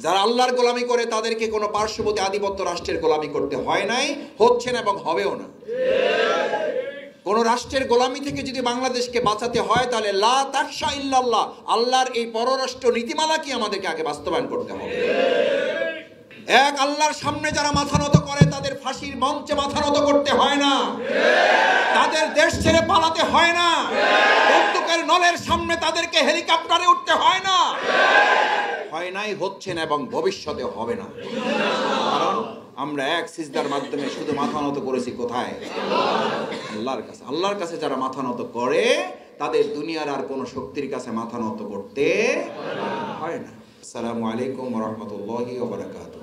যারা আল্লাহর গোলামি করে তাদেরকে কোনো পার্শ্ববর্তী আধিপত্য রাষ্ট্রের গোলামি করতে হয় নাই, হচ্ছে না এবং হবেও না। কোন রাষ্ট্রের গোলামি থেকে যদি বাংলাদেশকে বাঁচাতে হয় তাহলে লা তাখশা ইল্লাল্লাহ, আল্লাহর এই পররাষ্ট্র নীতিমালাকে আমাদেরকে আগে বাস্তবায়ন করতে হবে। এক আল্লাহর সামনে যারা মাথা নত করে তাদের ফাঁসির মঞ্চে মাথা নত করতে হয় না, তাদের দেশ ছেড়ে পালাতে হয় না, বন্দুকের নলের সামনে তাদেরকে হেলিকপ্টারে উঠতে হয় না, হয় নাই, হচ্ছে না এবং ভবিষ্যতে হবে না। কারণ আমরা এক সিজদার মাধ্যমে শুধু মাথা নত করেছি কোথায়? আল্লাহর কাছে। আল্লাহর কাছে যারা মাথা নত করে তাদের দুনিয়ার আর কোনো শক্তির কাছে মাথা নত করতে হয় না। আসসালামু আলাইকুম ওয়া রাহমাতুল্লাহি ওয়া বারাকাতুহু।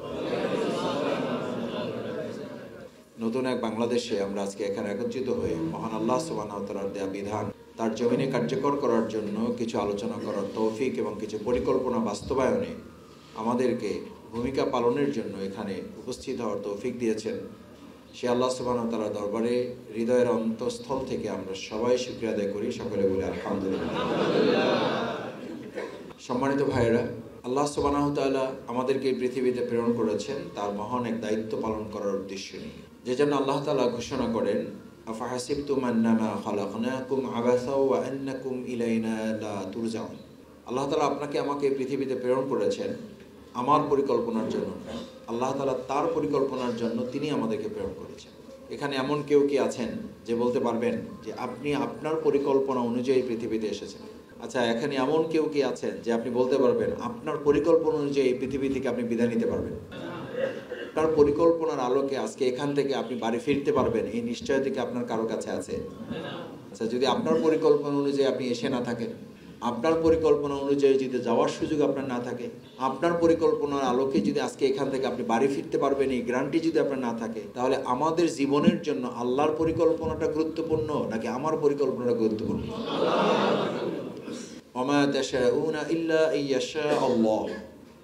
নতুন এক বাংলাদেশে আমরা আজকে এখানে একত্রিত হয়ে মহান আল্লাহ সুবহানাহু ওয়া তাআলার দেয়া বিধান তার জমিনে কার্যকর করার জন্য কিছু আলোচনা করার তৌফিক এবং কিছু পরিকল্পনা বাস্তবায়নে আমাদেরকে ভূমিকা পালনের জন্য এখানে উপস্থিত হওয়ার তৌফিক দিয়েছেন। সে আল্লাহ সুবহানাহু ওয়া তাআলার দরবারে হৃদয়ের অন্তঃস্থল থেকে আমরা সবাই শুকরিয়া আদায় করি, সকলে বলি আলহামদুলিল্লাহ। সম্মানিত ভাইয়েরা, আল্লাহ সুবহানাহু ওয়া তাআলা আমাদেরকে এই পৃথিবীতে প্রেরণ করেছেন তার মহান এক দায়িত্ব পালন করার উদ্দেশ্য নিয়ে, যে জন্য আল্লাহ তাআলা ঘোষণা করেন আফাহাসিবতুম আন্নামা খালাকনাকুম আবাসা ওয়া আন্নাকুম ইলাইনা লা তুরজাউন। আল্লাহ তাআলা আপনাকে আমাকে এই পৃথিবীতে প্রেরণ করেছেন আমার পরিকল্পনার জন্য। আল্লাহ তাআলা তার পরিকল্পনার জন্য তিনি আমাদেরকে প্রেরণ করেছেন। এখানে এমন কেউ কি আছেন যে বলতে পারবেন যে আপনি আপনার পরিকল্পনা অনুযায়ী পৃথিবীতে এসেছেন? আচ্ছা, এখানে এমন কেউ কি আছেন যে আপনি বলতে পারবেন আপনার পরিকল্পনা অনুযায়ী পৃথিবী থেকে আপনি বিদায় নিতে পারবেন? আপনার পরিকল্পনার আলোকে আজকে এখান থেকে আপনি বাড়ি ফিরতে পারবেন, এই নিশ্চয়তা কি আপনার কারো কাছে আছে? আচ্ছা, যদি আপনার পরিকল্পনা অনুযায়ী আপনি এসে না থাকেন, আপনার পরিকল্পনা অনুযায়ী যদি যাওয়ার সুযোগ আপনার না থাকে, আপনার পরিকল্পনার আলোকে যদি আজকে এখান থেকে আপনি বাড়ি ফিরতে পারবেন এই গ্যারান্টি যদি আপনার না থাকে, তাহলে আমাদের জীবনের জন্য আল্লাহর পরিকল্পনাটা গুরুত্বপূর্ণ নাকি আমার পরিকল্পনাটা গুরুত্বপূর্ণ? ওমা তাশাউনা ইল্লা আইয়াশা আল্লাহ।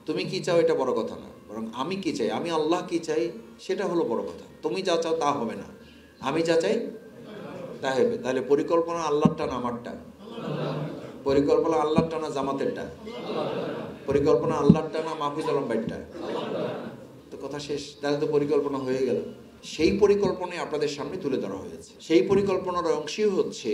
তুমি কি চাও এটা বড় কথা না, বরং আমি কি চাই, আমি আল্লাহ কি চাই সেটা হলো বড় কথা। তুমি যা চাও তা হবে না, আমি যা চাই তা হবে। তাহলে পরিকল্পনা আল্লাহরটা না আমারটা? পরিকল্পনা আল্লাহরটা না জামাতেরটা? পরিকল্পনা আল্লাহরটা না মাহফুজ আলম ভাইয়েরটা? তো কথা শেষ। তাহলে তো পরিকল্পনা হয়ে গেল। সেই পরিকল্পনাই আপনাদের সামনে তুলে ধরা হয়েছে। সেই পরিকল্পনার অংশই হচ্ছে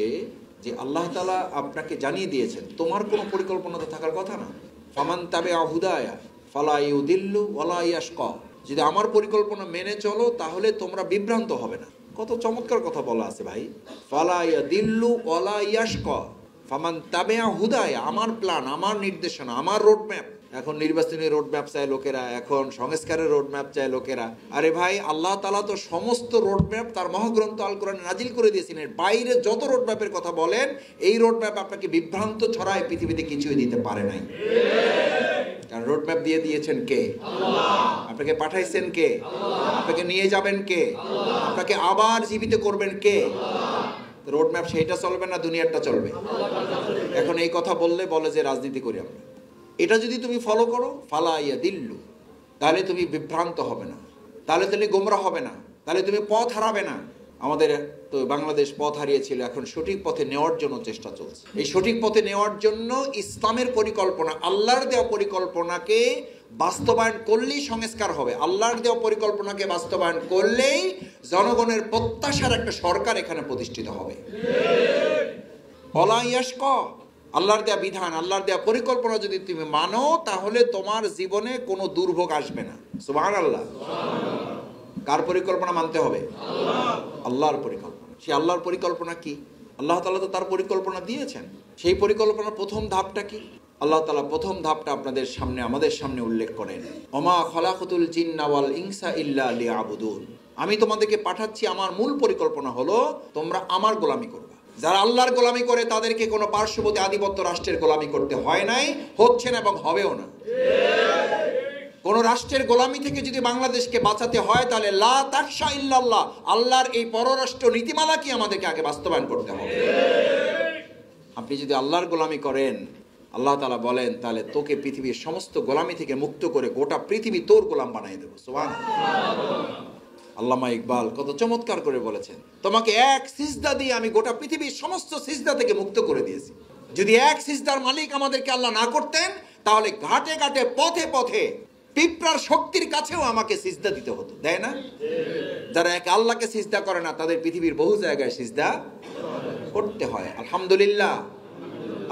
যে আল্লাহ তাআলা আপনাকে জানিয়ে দিয়েছেন তোমার কোনো পরিকল্পনা তো থাকার কথা না। ফামান তাবিআ হুদায়া ফালা ইউদিল্লু ওয়ালা ইয়াশকা। যদি আমার পরিকল্পনা মেনে চলো তাহলে তোমরা বিভ্রান্ত হবে না। কত চমৎকার কথা বলা আছে ভাই। ফালা ইয়াদিল্লু ওয়ালা ইয়াশকা। ফামান তাবিআ হুদায়া, আমার প্ল্যান, আমার নির্দেশনা, আমার রোডম্যাপ। এখন নির্বাচনী রোডম্যাপ চায় লোকেরা, এখন সংস্কারের রোডম্যাপ চায় লোকেরা। আরে ভাই, আল্লাহ তাআলা তো সমস্ত রোডম্যাপ তার মহাগ্রন্থ আল কোরআনে নাজিল করে দিয়েছেন। এর বাইরে যত রোডম্যাপের কথা বলেন, এই রোডম্যাপ আপনাকে বিভ্রান্ত ছড়ায় পৃথিবীতে কিছুই দিতে পারে নাই। কারণ রোডম্যাপ দিয়ে দিয়েছেন কে? আল্লাহ। আপনাকে পাঠাইছেন কে? আল্লাহ। আপনাকে নিয়ে যাবেন কে? আল্লাহ। আপনাকে আবার জীবিত করবেন কে? আল্লাহ। রোডম্যাপ সেইটা চলবে না দুনিয়ারটা চলবে? এখন এই কথা বললে বলে যে রাজনীতি করি আমরা। এটা যদি তুমি ফলো করো ফালা ইয়াদিল্লু, তাহলে তুমি বিভ্রান্ত হবে না, তাহলে তুমি গোমরাহ হবে না, তাহলে তুমি পথ হারাবে না। আমাদের তো বাংলাদেশ পথ হারিয়েছিল, এখন সঠিক পথে নেওয়ার জন্য চেষ্টা চলছে। এই সঠিক পথে নেওয়ার জন্য ইসলামের পরিকল্পনা, আল্লাহর দেওয়া পরিকল্পনাকে বাস্তবায়ন করলেই সংস্কার হবে। আল্লাহর দেওয়া পরিকল্পনাকে বাস্তবায়ন করলেই জনগণের প্রত্যাশার একটা সরকার এখানে প্রতিষ্ঠিত হবে। ওয়ালা ইয়াশকা, আল্লাহর দেয়া বিধান, আল্লাহর দেয়া পরিকল্পনা যদি তুমি মানো তাহলে তোমার জীবনে কোনো দুর্ভোগ আসবে না। সুবহানাল্লাহ। কার পরিকল্পনা মানতে হবে? আল্লাহর পরিকল্পনা। সেই আল্লাহর পরিকল্পনা কি? আল্লাহ তাআলা তো তার পরিকল্পনা দিয়েছেন। সেই পরিকল্পনার প্রথম ধাপটা কি? আল্লাহ তাআলা প্রথম ধাপটা আপনাদের সামনে, আমাদের সামনে উল্লেখ করেন, ওমা খালাকাতুল জিন্না ওয়াল ইনসা ইল্লা লিয়াবুদুন। আমি তোমাদেরকে পাঠাচ্ছি, আমার মূল পরিকল্পনা হলো তোমরা আমার গোলামি করবা। যারা আল্লাহর গোলামি করে তাদেরকে কোনো পার্শ্ববর্তী আধিপত্য রাষ্ট্রের গোলামি করতে হয় নাই, হচ্ছে না এবং হবেও না। কোন রাষ্ট্রের গোলামি থেকে যদি বাংলাদেশকে বাঁচাতে হয় তাহলে লা তাখশা ইল্লাল্লাহ, আল্লাহর এই পররাষ্ট্র নীতিমালাকে আমাদেরকে আগে বাস্তবায়ন করতে হবে। আপনি যদি আল্লাহর গোলামি করেন, আল্লাহ তাআলা বলেন, তাহলে তোকে পৃথিবীর সমস্ত গোলামি থেকে মুক্ত করে গোটা পৃথিবী তোর গোলাম বানিয়ে দেবো। সুবহানাল্লাহ। আল্লামা ইকবাল কত চমৎকার করে বলেছেন, তোমাকে এক সিজদা দিয়ে আমি গোটা পৃথিবীর সমস্ত সিজদা থেকে মুক্ত করে দিয়েছি। যদি এক সিজদার মালিক আমাদেরকে আল্লাহ না করতেন তাহলে ঘাটে ঘাটে পথে পথে পিঁপড়ার শক্তির কাছেও আমাকে সিজদা দিতে হতো, দেয় না? যারা এক আল্লাহকে সিজদা করে না তাদের পৃথিবীর বহু জায়গায় সিজদা করতে হয়। আলহামদুলিল্লাহ,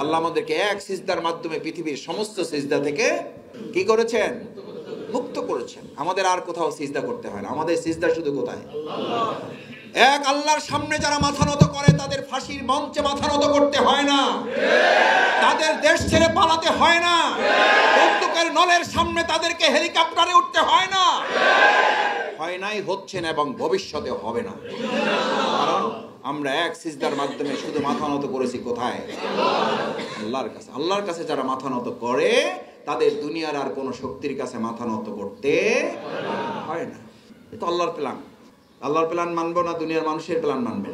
আল্লাহ আমাদেরকে এক সিজদার মাধ্যমে পৃথিবীর সমস্ত সিজদা থেকে কি করেছেন? মুক্ত করেছেন। আমাদের আর কোথাও সিজদা করতে হয় না। আমাদের সিজদা শুধু কোথায়? এক আল্লাহর সামনে যারা মাথা নত করে তাদের ফাঁসির মঞ্চে মাথা নত করতে হয় না, তাদের দেশ ছেড়ে পালাতে হয় না, বন্দুকের নলের সামনে তাদেরকে হেলিকপ্টারে উঠতে হয় না, হয় নাই, হচ্ছে না এবং ভবিষ্যতে হবে না। কারণ আমরা এক সিজদার মাধ্যমে শুধু মাথা নত করেছি কোথায়? আল্লাহর কাছে। আল্লাহর কাছে যারা মাথা নত করে তাদের দুনিয়ার আর কোনো শক্তির কাছে মাথা নত করতে হয় না। এটা আল্লাহর প্ল্যান। আল্লাহর প্ল্যান মানবো না দুনিয়ার মানুষের প্ল্যান মানবেন?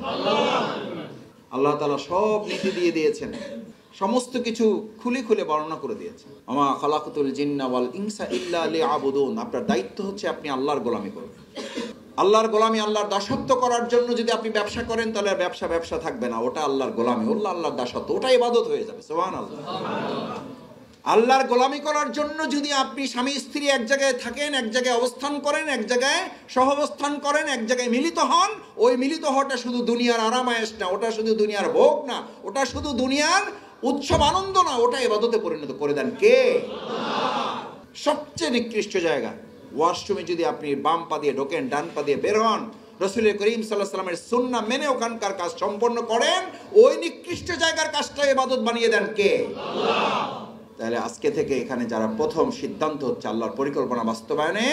আল্লাহ তাআলা সব নীতি দিয়ে দিয়েছেন, সমস্ত কিছু খুলে খুলে বর্ণনা করে দিয়েছেন। আমা খালাকাতুল জিন্না ওয়াল ইনসা ইল্লা লিয়াবুদুন। আপনার দায়িত্ব হচ্ছে আপনি আল্লাহর গোলামি করবেন। আল্লাহর গোলামি, আল্লাহর দাসত্ব করার জন্য যদি আপনি ব্যবসা করেন তাহলে ব্যবসা থাকবে না, ওটা আল্লাহর গোলামি, আল্লাহর দাসত্ব, ওটা ইবাদত হয়ে যাবে। সুবহানাল্লাহ। আল্লাহর গোলামি করার জন্য যদি আপনি স্বামী স্ত্রী এক জায়গায় থাকেন, এক জায়গায় অবস্থান করেন, এক জায়গায় সহাবস্থান করেন, এক জায়গায় মিলিত হন, ওই মিলিত হওয়াটা শুধু দুনিয়ার আরামায়েশ না, ওটা শুধু দুনিয়ার ভোগ না, ওটা শুধু দুনিয়ার উৎসব আনন্দ না, ওটা ইবাদতে পরিণত করে দেন কে? সবচেয়ে নিকৃষ্ট জায়গা ওয়াশরুমে যদি আপনি বাম পা দিয়ে ঢোকেন, ডান পা দিয়ে বের হন, রাসূল করিম সাল্লাল্লাহু আলাইহি ওয়াসাল্লামের সুন্নাহ মেনে ওখানকার কাজ সম্পন্ন করেন, ওই নিকৃষ্ট জায়গার কাজটা ইবাদত বানিয়ে দেন কে? আল্লাহ। তাহলে আজকে থেকে এখানে যারা প্রথম সিদ্ধান্ত হচ্ছে আল্লাহর পরিকল্পনা বাস্তবায়নে,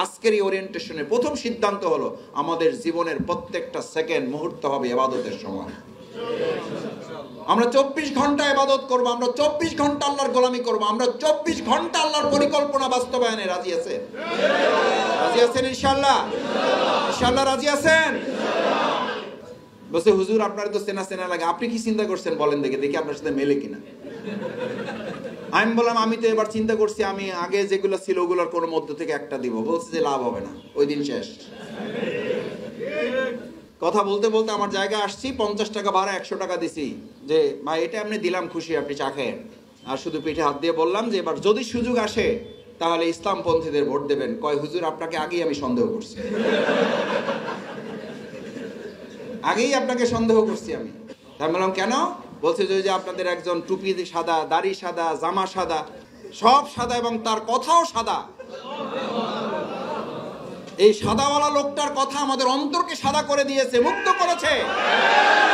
আজকের এই ওরিয়েন্টেশনের প্রথম সিদ্ধান্ত হলো আমাদের জীবনের প্রত্যেকটা সেকেন্ড মুহূর্ত হবে ইবাদতের সময়। আমরা 24 ঘন্টা ইবাদত করব, আমরা 24 ঘন্টা আল্লাহর গোলামি করব, আমরা 24 ঘন্টা আল্লাহর পরিকল্পনা বাস্তবায়নে রাজি আছেন? রাজি আছেন ইনশাআল্লাহ? ইনশাআল্লাহ রাজি আছেন? বসে হুজুর আপনার তো চেনা লাগে, আপনি কি চিন্তা করছেন বলেন দেখি আপনার সাথে মেলে কিনা। আমি বললাম আমি তো এবার চিন্তা করছি আমি আগে যেগুলো ছিল ওগুলোর কোনো মধ্য থেকে একটা দিব। বলছে যে লাভ হবে না, ওই দিন শেষ। কথা বলতে বলতে আমার জায়গায় আসছি, 50 টাকা ভাড়া 100 টাকা দিছি, যে ভাই এটা আপনি দিলাম, খুশি, আপনি চা খেয়েন। আর শুধু পিঠে হাত দিয়ে বললাম যে এবার যদি সুযোগ আসে তাহলে ইসলামপন্থীদের ভোট দেবেন। কয় হুজুর আপনাকে আগেই আমি সন্দেহ করছি, আগেই আপনাকে সন্দেহ করছি আমি। তাই বললাম কেন? বলছে যে আপনাদের একজন টুপি সাদা, দাড়ি সাদা, জামা সাদা, সব সাদা এবং তার কথাও সাদা। এই সাদাওয়ালা লোকটার কথা আমাদের অন্তরকে সাদা করে দিয়েছে, মুক্ত করেছে।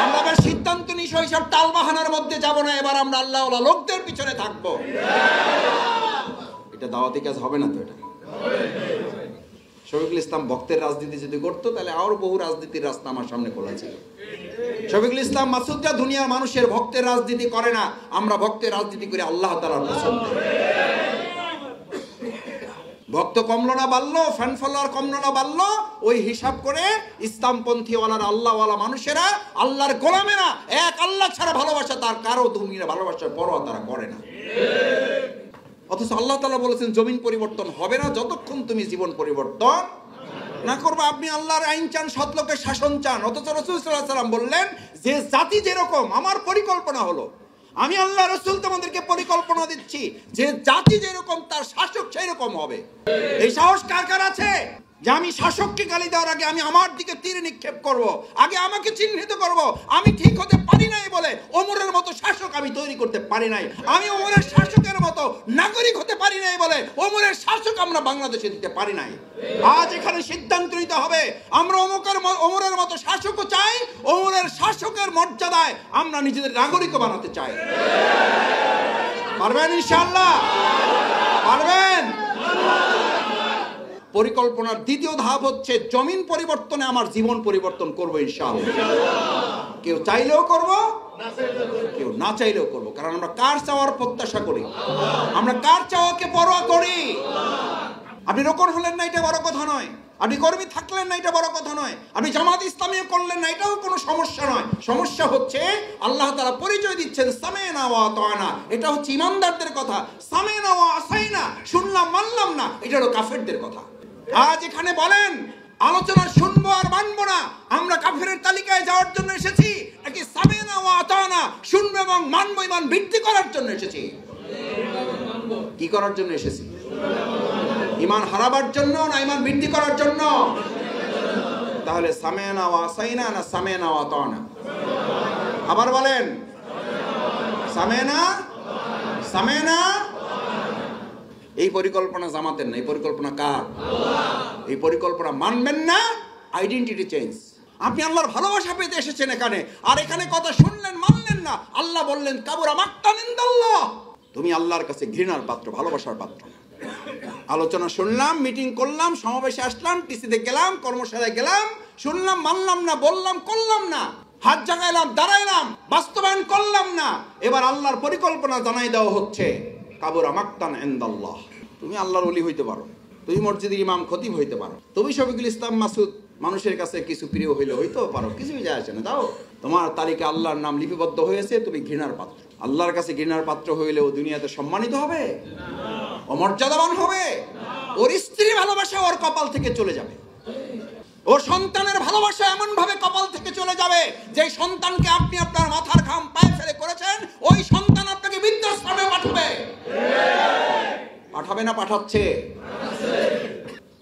আমরা এবার সিদ্ধান্ত নিই সব টালবাহানার মধ্যে যাব না, এবার আমরা আল্লাহওয়ালা লোকদের পিছনে থাকবো। এটা দাওয়াতি কাজ হবে না তো? এটা শফিকুল ইসলাম ভক্তের রাজনীতি যদি করতো তাহলে আরো বহু রাজনীতির রাস্তা আমার সামনে খোলা ছিল। শফিকুল ইসলাম মাসুদরা দুনিয়ার মানুষের ভক্তের রাজনীতি করে না, আমরা ভক্তের রাজনীতি করে আল্লাহ তাআলার পছন্দে। ভক্ত কমলো না বাড়লো, ফ্যান ফলোয়ার কমলো না বাড়লো, ওই হিসাব করে ইসলামপন্থী ওয়ালার আল্লাহওয়ালা মানুষেরা, আল্লাহর গোলামেরা, এক আল্লাহ ছাড়া ভালোবাসা তার কারো দুনিয়ার ভালোবাসার পরোয়া তারা করে না। অথচ আল্লাহ তাআলা বলেছেন জমিন পরিবর্তন হবে না যতক্ষণ তুমি জীবন পরিবর্তন না করবে। আপনি আল্লাহর আইন চান, সৎ লোকের শাসন চান, অথচ রাসূল সাল্লাল্লাহু আলাইহি ওয়াসাল্লাম বললেন যে জাতি যেরকম আমার পরিকল্পনা হলো, আমি আল্লাহ রাসূল তোমাদেরকে পরিকল্পনা দিচ্ছি, যে জাতি যেরকম তার শাসক সেই রকম হবে। এই সাহস কার কার আছে যে আমি শাসককে গালি দেওয়ার আগে আমি আমার দিকে তীর নিক্ষেপ করব, আগে আমাকে চিহ্নিত করব। আমি ঠিক হতে পারি নাই বলে ওমরের মতো শাসক আমি তৈরি করতে পারি নাই, আমি ওমরের শাসকের মতো নাগরিক হতে পারি নাই বলে ওমরের শাসক আমরা বাংলাদেশে দিতে পারি নাই। আজ এখানে সিদ্ধান্ত নিতে হবে, আমরা ওমরের মতো শাসকও চাই, ওমরের শাসকের মর্যাদায় আমরা নিজেদের নাগরিকও বানাতে চাই। পারবেন ইনশাআল্লাহ? পারবেন? পরিকল্পনার দ্বিতীয় ধাপ হচ্ছে জমিন পরিবর্তনে আমার জীবন পরিবর্তন করবো ইনশাআল্লাহ। কেউ চাইলেও করব, কেউ না চাইলেও করব, কারণ আমরা কার চাওয়ার প্রত্যাশা করি, আমরা কার চাওয়াকে পরোয়া করি। আপনি রোকন হলেন না এটা বড় কথা নয়, আপনি কর্মী থাকলেন না এটা বড় কথা নয়, আপনি জামাত ইসলামী করলেন না এটাও কোনো সমস্যা নয়। সমস্যা হচ্ছে আল্লাহ তাআলা পরিচয় দিচ্ছেন সামি'না ওয়া আতা'না, এটা হচ্ছে ইমানদারদের কথা। সামি'না ওয়া আসাইনা, শুনলাম মানলাম না, এটা হলো কাফেরদের কথা। আজ এখানে বলেন আলোচনা শুনবো আর মানবো না, আমরা কাফেরের তালিকায় যাওয়ার জন্য এসেছি নাকি সামি'না ওয়া আতা'না, শুনবো এবং মানবো, ঈমান বৃদ্ধি করার জন্য এসেছি? কি করার জন্য এসেছি? ঈমান হারাবার জন্য না ঈমান বৃদ্ধি করার জন্য? তাহলে সামি'না ওয়া আসাইনা না সামি'না ওয়া আতা'না? আবার বলেন, সামি'না। এই পরিকল্পনা জামাতের না, এই পরিকল্পনা কার? এই পরিকল্পনা মানবেন না, আইডেন্টিটি চেঞ্জ। আপনি আল্লাহর ভালোবাসা পেতে এসেছেন এখানে, আর এখানে কথা শুনলেন, মানলেন না। আল্লাহ বললেন কাবুরা মাকতান ইনদাল্লাহ, তুমি আল্লাহর কাছে ঘৃণার পাত্র, ভালোবাসার পাত্র। আলোচনা শুনলাম, মিটিং করলাম, সমাবেশে আসলাম, টিসিতে গেলাম, কর্মশালায় গেলাম, শুনলাম, মানলাম না, বললাম, করলাম না, হাত জাগাইলাম, দাঁড়াইলাম, বাস্তবায়ন করলাম না। এবার আল্লাহর পরিকল্পনা জানাই দেওয়া হচ্ছে কাবুরা মাকতান ইনদাল্লাহ, তুমি আল্লাহর ওলি হইতে পারো, তুমি মসজিদের ইমাম খতিব হইতে পারো, তুমি শফিকুল ইসলাম মাসুদ মানুষের কাছে কিছু প্রিয় হইলে হইতেও পারো, কিছুই যায় আসে না। দাও, তোমার তালিকা আল্লাহর নাম লিপিবদ্ধ হয়েছে, তুমি ঘৃণার পাত্র। আল্লাহর কাছে ঘৃণার পাত্র হইলেও দুনিয়াতে সম্মানিত হবে, অমর্যাদাবান হবে, ওর স্ত্রী ভালোবাসা ওর কপাল থেকে চলে যাবে, ওর সন্তানের ভালোবাসা এমন ভাবে কপাল থেকে চলে যাবে যে সন্তানকে আপনি আপনার মাথার ঘাম পায়ে ফেলে করেছেন, ওই সন্তান আপনাকে বৃদ্ধাশ্রমে পাঠাবে। পাঠাবে না পাঠাচ্ছে?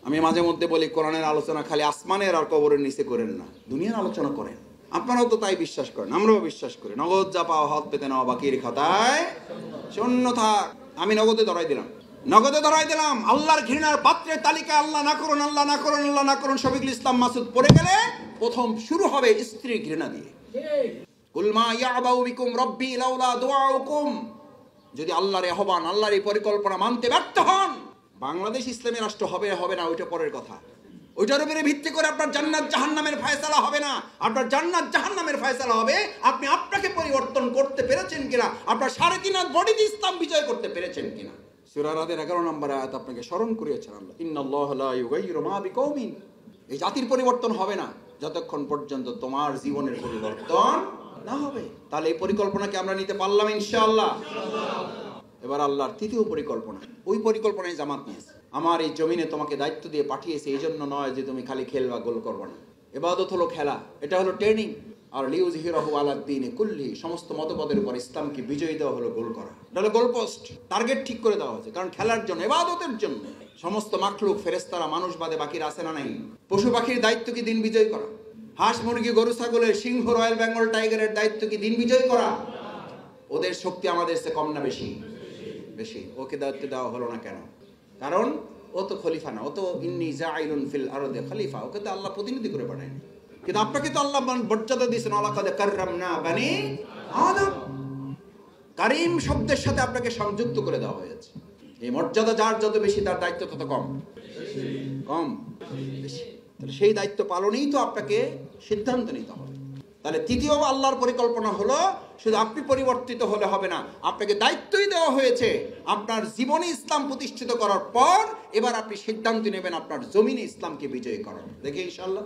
আমি মাঝে মধ্যে বলি, কোরআনের আলোচনা খালি আসমানের আর কবরের নিচে করেন না, দুনিয়ার আলোচনা করেন। আপনারাও তো তাই বিশ্বাস করেন, আমরাও বিশ্বাস করি। নগদ যা পাও হাত পেতে নাও, বাকির খাতায় শূন্য থাক। আমি নগদে ধরাই দিলাম, আল্লাহর ঘৃণার পাত্রের তালিকা আল্লাহ না করুন, আল্লাহ না করুন, আল্লাহ না করুন। শফিকুল ইসলাম মাসুদ পড়ে গেলে প্রথম শুরু হবে স্ত্রী ঘৃণা দিয়ে। কুল মা ইয়াবাউ বিকুম রব্বি লাউলা দুআউকুম, যদি আল্লাহর আহ্বান, আল্লাহর এই পরিকল্পনা মানতে ব্যর্থ হন, বাংলাদেশ ইসলামী রাষ্ট্র হবে হবে না, ওইটা পরের কথা। ওইটার উপরে ভিত্তি করে আপনার জান্নাত জাহান্নামের ফয়সালা হবে না। আপনার জান্নাত জাহান্নামের ফয়সালা হবে আপনি আপনাকে পরিবর্তন করতে পেরেছেন কিনা, আপনার 3.5 হাত বডিতে ইসলাম বিজয় করতে পেরেছেন কিনা। সূরা রাদের 11 নম্বর আয়াত আপনাকে স্মরণ করিয়েছেন আল্লাহ, ইন্নাল্লাহা লা ইউগাইয়িরু মা বিকওমিন। এই জাতির পরিবর্তন হবে না যতক্ষণ পর্যন্ত তোমার জীবনের পরিবর্তন না হবে। তাহলে এই পরিকল্পনাকে আমরা নিতে পারলাম ইনশাআল্লাহ। এবার আল্লাহর তৃতীয় পরিকল্পনা, ওই পরিকল্পনায় জামাত নিয়েছে। আমার এই জমিনে তোমাকে দায়িত্ব দিয়ে পাঠিয়েছে, এই জন্য নয় যে তুমি খালি খেলবা, গোল করবা না। ইবাদত হলো খেলা, এটা হলো ট্রেনিং। আর লিউযহিরাহু আলাদ দ্বীনি কুল্লি, সমস্ত মতবাদের উপর ইসলামকে বিজয়ী দেওয়া হলো গোল করা। এটা হলো গোল পোস্ট, টার্গেট ঠিক করে দেওয়া হয়েছে। কারণ খেলার জন্য, ইবাদতের জন্য। সমস্ত মাখলুক, ফেরেশতারা, মানুষ বাদে বাকিরা আছে না নাই? পশু পাখির দায়িত্ব কি দিন বিজয় করা? হাঁস মুরগি গরু ছাগলের, সিংহ রয়্যাল বেঙ্গল টাইগারের দায়িত্ব কি দিন বিজয় করা? ওদের শক্তি আমাদের চেয়ে কম না বেশি? বেশি। ওকে দায়িত্ব দেওয়া হলো না কেন? কারণ ও তো খলিফা না, ও তো ইন্নী জাইলুন ফিল আরদে খলিফা, ওকে তো আল্লাহ প্রতিনিধি করে পাঠায়নি। কিন্তু আপনাকে তো আল্লাহ মর্যাদা দিয়েছেন, ওয়ালাকাদ কাররামনা বানি আদম। কারিম শব্দের সাথে আপনাকে সংযুক্ত করে দেওয়া হয়েছে। এই মর্যাদা যার যত বেশি, তার দায়িত্ব তত কম বেশি। তাহলে সেই দায়িত্ব পালনেই তো আপনাকে সিদ্ধান্ত নিতে হবে। তাহলে তৃতীয় আল্লাহর পরিকল্পনা হলো, শুধু আপনি পরিবর্তিত হলে হবে না, আপনাকে দায়িত্বই দেওয়া হয়েছে আপনার জীবনে ইসলাম প্রতিষ্ঠিত করার পর এবার আপনি সিদ্ধান্ত নেবেন আপনার জমিনে ইসলামকে বিজয়ী করার। দেখি ইনশাআল্লাহ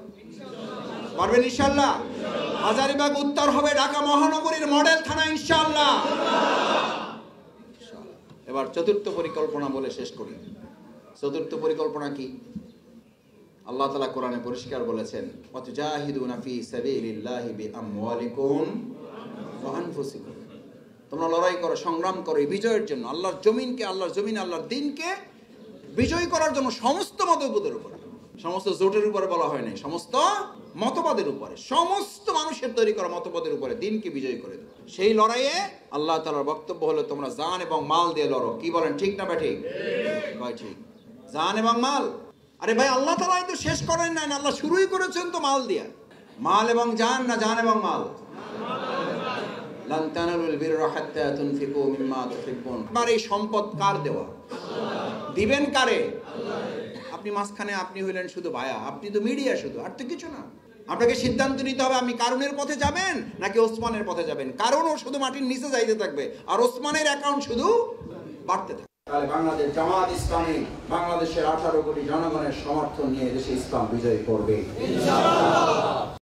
পারবেন? ইনশাআল্লাহ। হাজারীবাগ উত্তর হবে ঢাকা মহানগরীর মডেল থানা ইনশাআল্লাহ। এবার চতুর্থ পরিকল্পনা বলে শেষ করি। চতুর্থ পরিকল্পনা কি? আল্লাহ তাআলা কোরআনে পরিষ্কার বলেছেন, ওয়াতুজাহিদুনা ফি সাবিলিল্লাহি বিআমওয়ালিকুম ওয়া আনফুসিকুম। তোমরা লড়াই করো, সংগ্রাম করো এই বিজয়ের জন্য, আল্লাহর জমিনকে, আল্লাহর জমিনে আল্লাহর দ্বীনকে বিজয়ী করার জন্য। সমস্ত মতবাদের উপরে, সমস্ত জোটের উপরে বলা হয় নাই, সমস্ত মতবাদের উপরে, সমস্ত মানুষের তৈরি করা মতবাদের উপরে দ্বীনকে বিজয়ী করে দেবে। সেই লড়াইয়ে আল্লাহ তাআলার বক্তব্য হলো, তোমরা জান এবং মাল দিয়ে লড়ো। কি বলেন, ঠিক না ব্যাঠিক? ভাই ঠিক, জান এবং মাল। আরে ভাই, আল্লাহ তাআলা তো শেষ করেন নাই, আল্লাহ শুরুই করেছেন তো মাল দিয়া। মাল এবং জান না জান এবং মাল? লান তানালুল বিররা হাত্তা তুনফিকু মিম্মা তুহিব্বুন। আর এই সম্পদ কার দেওয়া? দিবেন কারে? আপনি মাঝখানে, আপনি হইলেন শুধু ভায়া, আপনি তো মিডিয়া শুধু, আর তো কিছু না। আপনাকে সিদ্ধান্ত নিতে হবে, আপনি কারুনের পথে যাবেন নাকি ওসমানের পথে যাবেন। কারুনও শুধু মাটির নিচে যাইতে থাকবে, আর ওসমানের অ্যাকাউন্ট শুধু বাড়তে থাকবে। তাহলে বাংলাদেশ জামাত ইসলামী বাংলাদেশের 18 কোটি জনগণের সমর্থন নিয়ে দেশে ইসলাম বিজয় করবে ইনশাআল্লাহ।